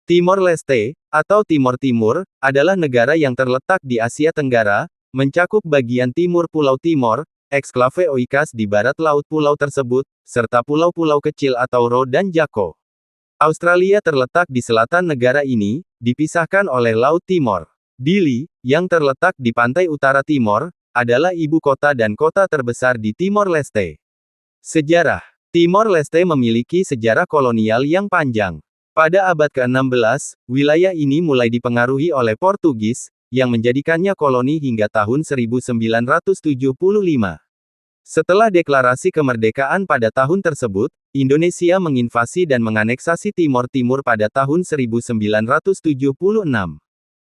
Timor Leste, atau Timor Timur, adalah negara yang terletak di Asia Tenggara, mencakup bagian timur Pulau Timor, eksklave Oikas di barat laut pulau tersebut, serta pulau-pulau kecil atau Ro dan Jako. Australia terletak di selatan negara ini, dipisahkan oleh Laut Timor. Dili, yang terletak di pantai utara Timor, adalah ibu kota dan kota terbesar di Timor Leste. Sejarah. Timor Leste memiliki sejarah kolonial yang panjang. Pada abad ke-16, wilayah ini mulai dipengaruhi oleh Portugis, yang menjadikannya koloni hingga tahun 1975. Setelah deklarasi kemerdekaan pada tahun tersebut, Indonesia menginvasi dan menganeksasi Timor Timur pada tahun 1976.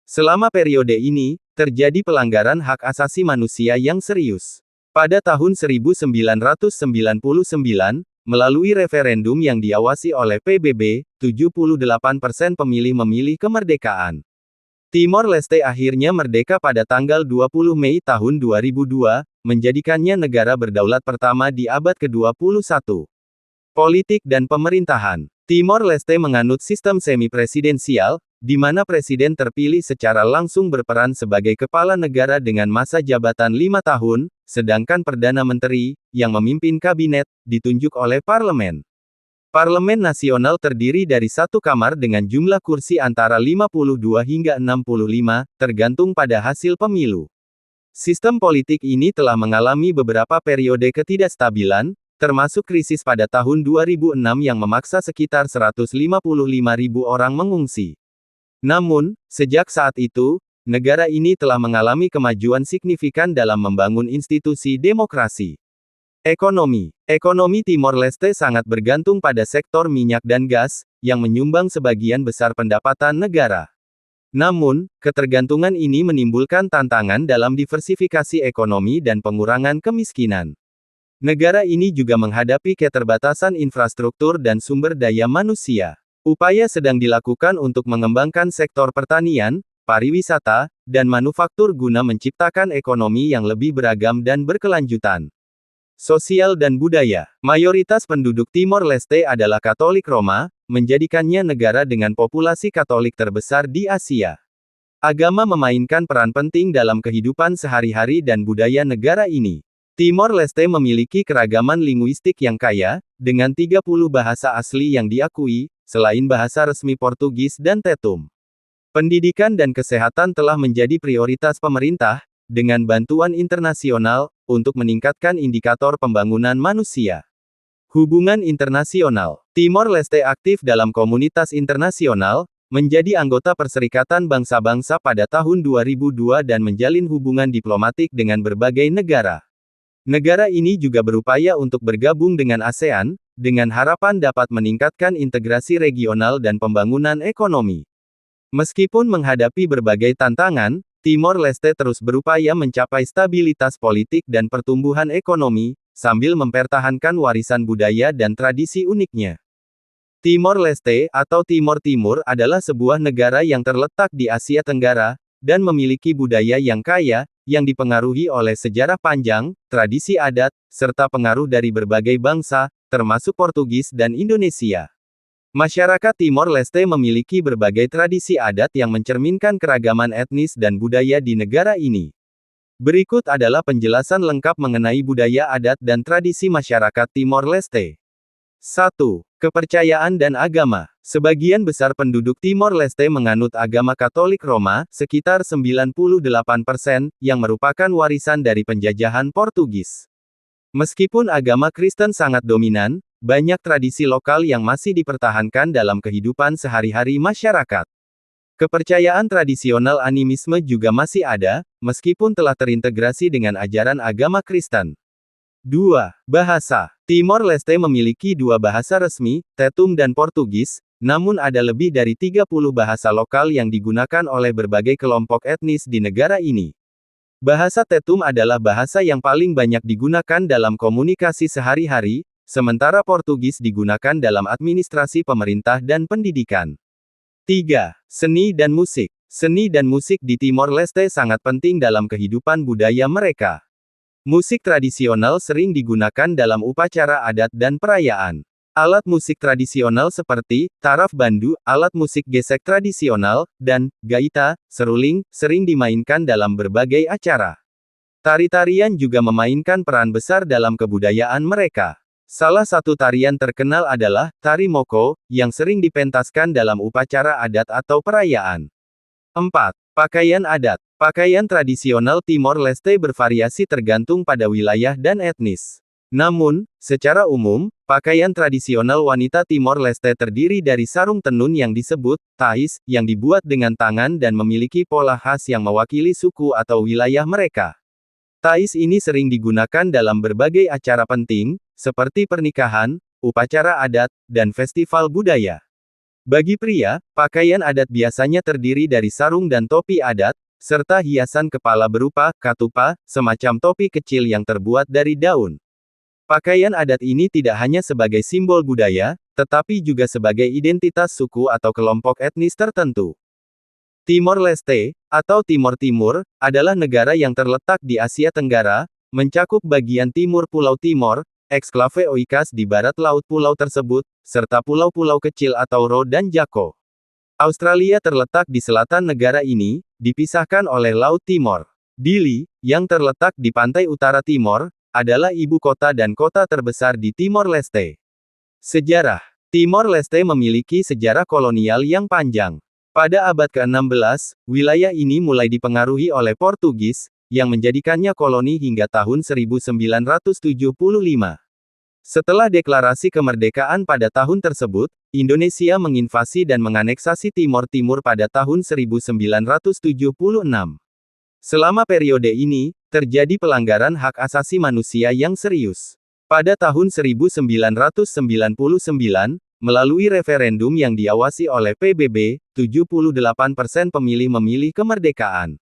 Selama periode ini, terjadi pelanggaran hak asasi manusia yang serius. Pada tahun 1999, melalui referendum yang diawasi oleh PBB, 78% pemilih memilih kemerdekaan. Timor Leste akhirnya merdeka pada tanggal 20 Mei tahun 2002, menjadikannya negara berdaulat pertama di abad ke-21. Politik dan pemerintahan. Timor Leste menganut sistem semi-presidensial, di mana presiden terpilih secara langsung berperan sebagai kepala negara dengan masa jabatan 5 tahun, sedangkan Perdana Menteri, yang memimpin kabinet, ditunjuk oleh parlemen. Parlemen nasional terdiri dari satu kamar dengan jumlah kursi antara 52 hingga 65, tergantung pada hasil pemilu. Sistem politik ini telah mengalami beberapa periode ketidakstabilan, termasuk krisis pada tahun 2006 yang memaksa sekitar 155.000 orang mengungsi. Namun, sejak saat itu, negara ini telah mengalami kemajuan signifikan dalam membangun institusi demokrasi. Ekonomi. Ekonomi Timor Leste sangat bergantung pada sektor minyak dan gas, yang menyumbang sebagian besar pendapatan negara. Namun, ketergantungan ini menimbulkan tantangan dalam diversifikasi ekonomi dan pengurangan kemiskinan. Negara ini juga menghadapi keterbatasan infrastruktur dan sumber daya manusia. Upaya sedang dilakukan untuk mengembangkan sektor pertanian, pariwisata, dan manufaktur guna menciptakan ekonomi yang lebih beragam dan berkelanjutan. Sosial dan budaya. Mayoritas penduduk Timor Leste adalah Katolik Roma, menjadikannya negara dengan populasi Katolik terbesar di Asia. Agama memainkan peran penting dalam kehidupan sehari-hari dan budaya negara ini. Timor Leste memiliki keragaman linguistik yang kaya, dengan 30 bahasa asli yang diakui, selain bahasa resmi Portugis dan Tetum. Pendidikan dan kesehatan telah menjadi prioritas pemerintah, dengan bantuan internasional, untuk meningkatkan indikator pembangunan manusia. Hubungan internasional. Timor Leste aktif dalam komunitas internasional, menjadi anggota Perserikatan Bangsa-Bangsa pada tahun 2002 dan menjalin hubungan diplomatik dengan berbagai negara. Negara ini juga berupaya untuk bergabung dengan ASEAN, dengan harapan dapat meningkatkan integrasi regional dan pembangunan ekonomi. Meskipun menghadapi berbagai tantangan, Timor Leste terus berupaya mencapai stabilitas politik dan pertumbuhan ekonomi, sambil mempertahankan warisan budaya dan tradisi uniknya. Timor Leste, atau Timor Timur, adalah sebuah negara yang terletak di Asia Tenggara, dan memiliki budaya yang kaya, yang dipengaruhi oleh sejarah panjang, tradisi adat, serta pengaruh dari berbagai bangsa, termasuk Portugis dan Indonesia. Masyarakat Timor Leste memiliki berbagai tradisi adat yang mencerminkan keragaman etnis dan budaya di negara ini. Berikut adalah penjelasan lengkap mengenai budaya adat dan tradisi masyarakat Timor Leste. 1. Kepercayaan dan agama. Sebagian besar penduduk Timor Leste menganut agama Katolik Roma, sekitar 98%, yang merupakan warisan dari penjajahan Portugis. Meskipun agama Kristen sangat dominan, banyak tradisi lokal yang masih dipertahankan dalam kehidupan sehari-hari masyarakat. Kepercayaan tradisional animisme juga masih ada, meskipun telah terintegrasi dengan ajaran agama Kristen. 2. Bahasa. Timor Leste memiliki dua bahasa resmi, Tetum dan Portugis, namun ada lebih dari 30 bahasa lokal yang digunakan oleh berbagai kelompok etnis di negara ini. Bahasa Tetum adalah bahasa yang paling banyak digunakan dalam komunikasi sehari-hari, sementara Portugis digunakan dalam administrasi pemerintah dan pendidikan. 3. Seni dan musik. Seni dan musik di Timor Leste sangat penting dalam kehidupan budaya mereka. Musik tradisional sering digunakan dalam upacara adat dan perayaan. Alat musik tradisional seperti taraf bandu, alat musik gesek tradisional, dan gaita, seruling, sering dimainkan dalam berbagai acara. Tari-tarian juga memainkan peran besar dalam kebudayaan mereka. Salah satu tarian terkenal adalah tari moko, yang sering dipentaskan dalam upacara adat atau perayaan. 4. Pakaian adat. Pakaian tradisional Timor Leste bervariasi tergantung pada wilayah dan etnis. Namun, secara umum, pakaian tradisional wanita Timor Leste terdiri dari sarung tenun yang disebut tais, yang dibuat dengan tangan dan memiliki pola khas yang mewakili suku atau wilayah mereka. Tais ini sering digunakan dalam berbagai acara penting, seperti pernikahan, upacara adat, dan festival budaya. Bagi pria, pakaian adat biasanya terdiri dari sarung dan topi adat, serta hiasan kepala berupa katupa, semacam topi kecil yang terbuat dari daun. Pakaian adat ini tidak hanya sebagai simbol budaya, tetapi juga sebagai identitas suku atau kelompok etnis tertentu. Timor Leste, atau Timor Timur, adalah negara yang terletak di Asia Tenggara, mencakup bagian timur Pulau Timor, eksklave Oikas di barat laut pulau tersebut, serta pulau-pulau kecil atau Ro dan Jako. Australia terletak di selatan negara ini, dipisahkan oleh Laut Timor. Dili, yang terletak di pantai utara Timor, adalah ibu kota dan kota terbesar di Timor Leste. Sejarah. Timor Leste memiliki sejarah kolonial yang panjang. Pada abad ke-16, wilayah ini mulai dipengaruhi oleh Portugis, yang menjadikannya koloni hingga tahun 1975. Setelah deklarasi kemerdekaan pada tahun tersebut, Indonesia menginvasi dan menganeksasi Timor Timur pada tahun 1976. Selama periode ini, terjadi pelanggaran hak asasi manusia yang serius. Pada tahun 1999, melalui referendum yang diawasi oleh PBB, 78% pemilih memilih kemerdekaan.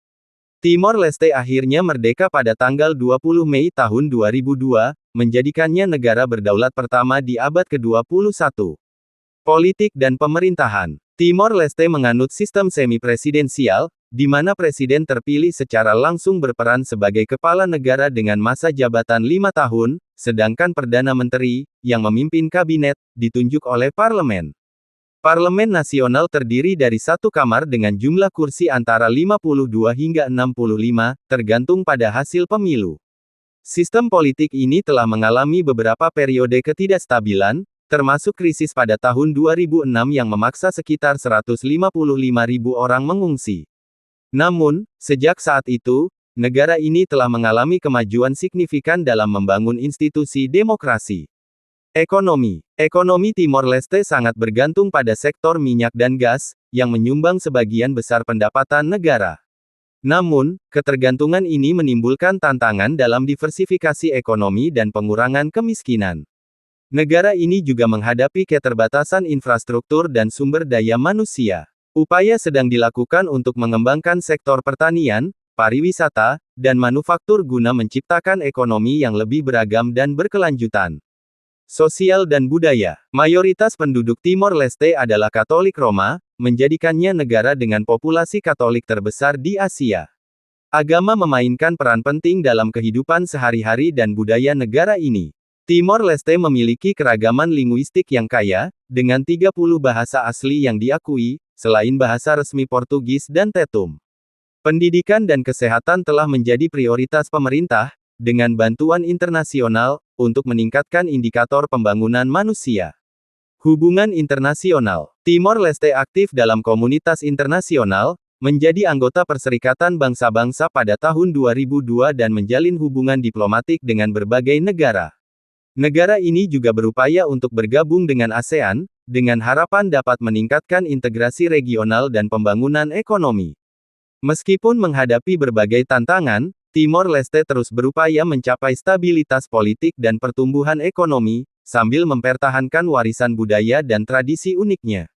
Timor Leste akhirnya merdeka pada tanggal 20 Mei tahun 2002, menjadikannya negara berdaulat pertama di abad ke-21. Politik dan pemerintahan. Timor Leste menganut sistem semi-presidensial, di mana presiden terpilih secara langsung berperan sebagai kepala negara dengan masa jabatan 5 tahun, sedangkan Perdana Menteri, yang memimpin kabinet, ditunjuk oleh parlemen. Parlemen nasional terdiri dari satu kamar dengan jumlah kursi antara 52 hingga 65, tergantung pada hasil pemilu. Sistem politik ini telah mengalami beberapa periode ketidakstabilan, termasuk krisis pada tahun 2006 yang memaksa sekitar 155.000 orang mengungsi. Namun, sejak saat itu, negara ini telah mengalami kemajuan signifikan dalam membangun institusi demokrasi. Ekonomi. Ekonomi Timor Leste sangat bergantung pada sektor minyak dan gas, yang menyumbang sebagian besar pendapatan negara. Namun, ketergantungan ini menimbulkan tantangan dalam diversifikasi ekonomi dan pengurangan kemiskinan. Negara ini juga menghadapi keterbatasan infrastruktur dan sumber daya manusia. Upaya sedang dilakukan untuk mengembangkan sektor pertanian, pariwisata, dan manufaktur guna menciptakan ekonomi yang lebih beragam dan berkelanjutan. Sosial dan budaya. Mayoritas penduduk Timor Leste adalah Katolik Roma, menjadikannya negara dengan populasi Katolik terbesar di Asia. Agama memainkan peran penting dalam kehidupan sehari-hari dan budaya negara ini. Timor Leste memiliki keragaman linguistik yang kaya, dengan 30 bahasa asli yang diakui, selain bahasa resmi Portugis dan Tetum. Pendidikan dan kesehatan telah menjadi prioritas pemerintah, dengan bantuan internasional, untuk meningkatkan indikator pembangunan manusia. Hubungan internasional. Timor Leste aktif dalam komunitas internasional, menjadi anggota Perserikatan Bangsa-Bangsa pada tahun 2002 dan menjalin hubungan diplomatik dengan berbagai negara. Negara ini juga berupaya untuk bergabung dengan ASEAN, dengan harapan dapat meningkatkan integrasi regional dan pembangunan ekonomi. Meskipun menghadapi berbagai tantangan, Timor Leste terus berupaya mencapai stabilitas politik dan pertumbuhan ekonomi, sambil mempertahankan warisan budaya dan tradisi uniknya.